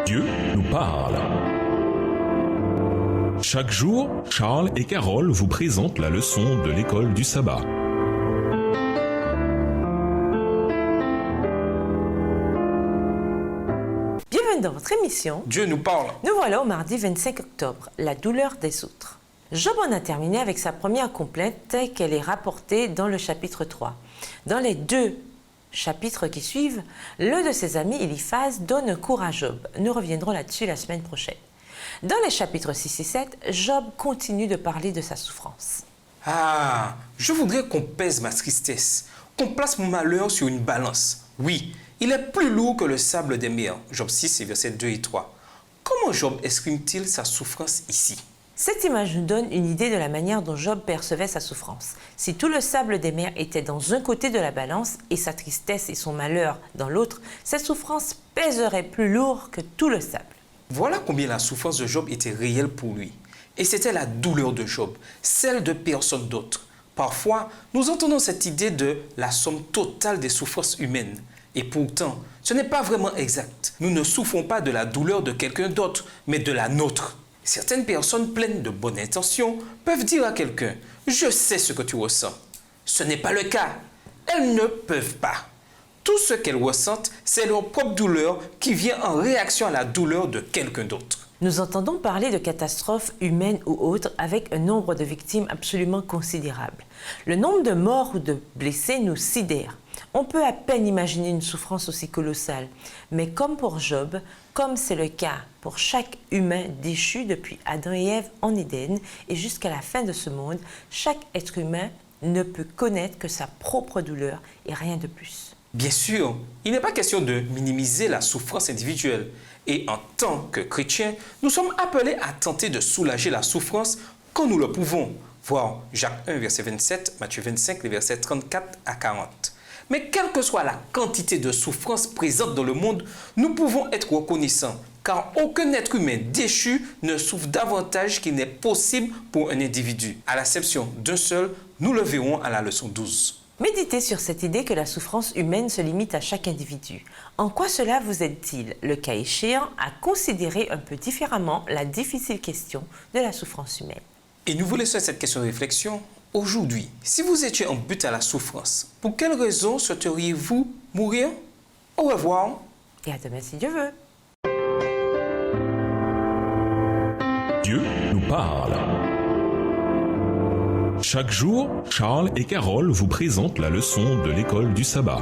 Dieu nous parle. Chaque jour, Charles et Carole vous présentent la leçon de l'école du sabbat. Bienvenue dans votre émission Dieu nous parle. Nous voilà au mardi 25 octobre, la douleur des autres. Job en a terminé avec sa première complainte telle qu'elle est rapportée dans le chapitre 3. Dans les deux chapitres qui suivent, l'un de ses amis, Eliphaz, donne un cours à Job. Nous reviendrons là-dessus la semaine prochaine. Dans les chapitres 6 et 7, Job continue de parler de sa souffrance. Ah, je voudrais qu'on pèse ma tristesse, qu'on place mon malheur sur une balance. Oui, il est plus lourd que le sable des mers. Job 6, versets 2 et 3. Comment Job exprime-t-il sa souffrance ici? Cette image nous donne une idée de la manière dont Job percevait sa souffrance. Si tout le sable des mers était dans un côté de la balance et sa tristesse et son malheur dans l'autre, sa souffrance pèserait plus lourd que tout le sable. Voilà combien la souffrance de Job était réelle pour lui. Et c'était la douleur de Job, celle de personne d'autre. Parfois, nous entendons cette idée de la somme totale des souffrances humaines. Et pourtant, ce n'est pas vraiment exact. Nous ne souffrons pas de la douleur de quelqu'un d'autre, mais de la nôtre. Certaines personnes pleines de bonnes intentions peuvent dire à quelqu'un « Je sais ce que tu ressens ». Ce n'est pas le cas. Elles ne peuvent pas. Tout ce qu'elles ressentent, c'est leur propre douleur qui vient en réaction à la douleur de quelqu'un d'autre. Nous entendons parler de catastrophes humaines ou autres avec un nombre de victimes absolument considérable. Le nombre de morts ou de blessés nous sidère. On peut à peine imaginer une souffrance aussi colossale. Mais comme pour Job, comme c'est le cas pour chaque humain déchu depuis Adam et Ève en Éden et jusqu'à la fin de ce monde, chaque être humain ne peut connaître que sa propre douleur et rien de plus. Bien sûr, il n'est pas question de minimiser la souffrance individuelle. Et en tant que chrétiens, nous sommes appelés à tenter de soulager la souffrance quand nous le pouvons. Voir Jacques 1, verset 27, Matthieu 25, les versets 34 à 40. Mais quelle que soit la quantité de souffrance présente dans le monde, nous pouvons être reconnaissants, car aucun être humain déchu ne souffre davantage qu'il n'est possible pour un individu. À l'exception d'un seul, nous le verrons à la leçon 12. Méditez sur cette idée que la souffrance humaine se limite à chaque individu. En quoi cela vous aide-t-il, le cas échéant, à considérer un peu différemment la difficile question de la souffrance humaine? Et nous vous laissons cette question de réflexion. Aujourd'hui, si vous étiez en butte à la souffrance, pour quelle raison souhaiteriez-vous mourir? Au revoir. Et à demain si Dieu veut. Dieu nous parle. Chaque jour, Charles et Carole vous présentent la leçon de l'école du sabbat.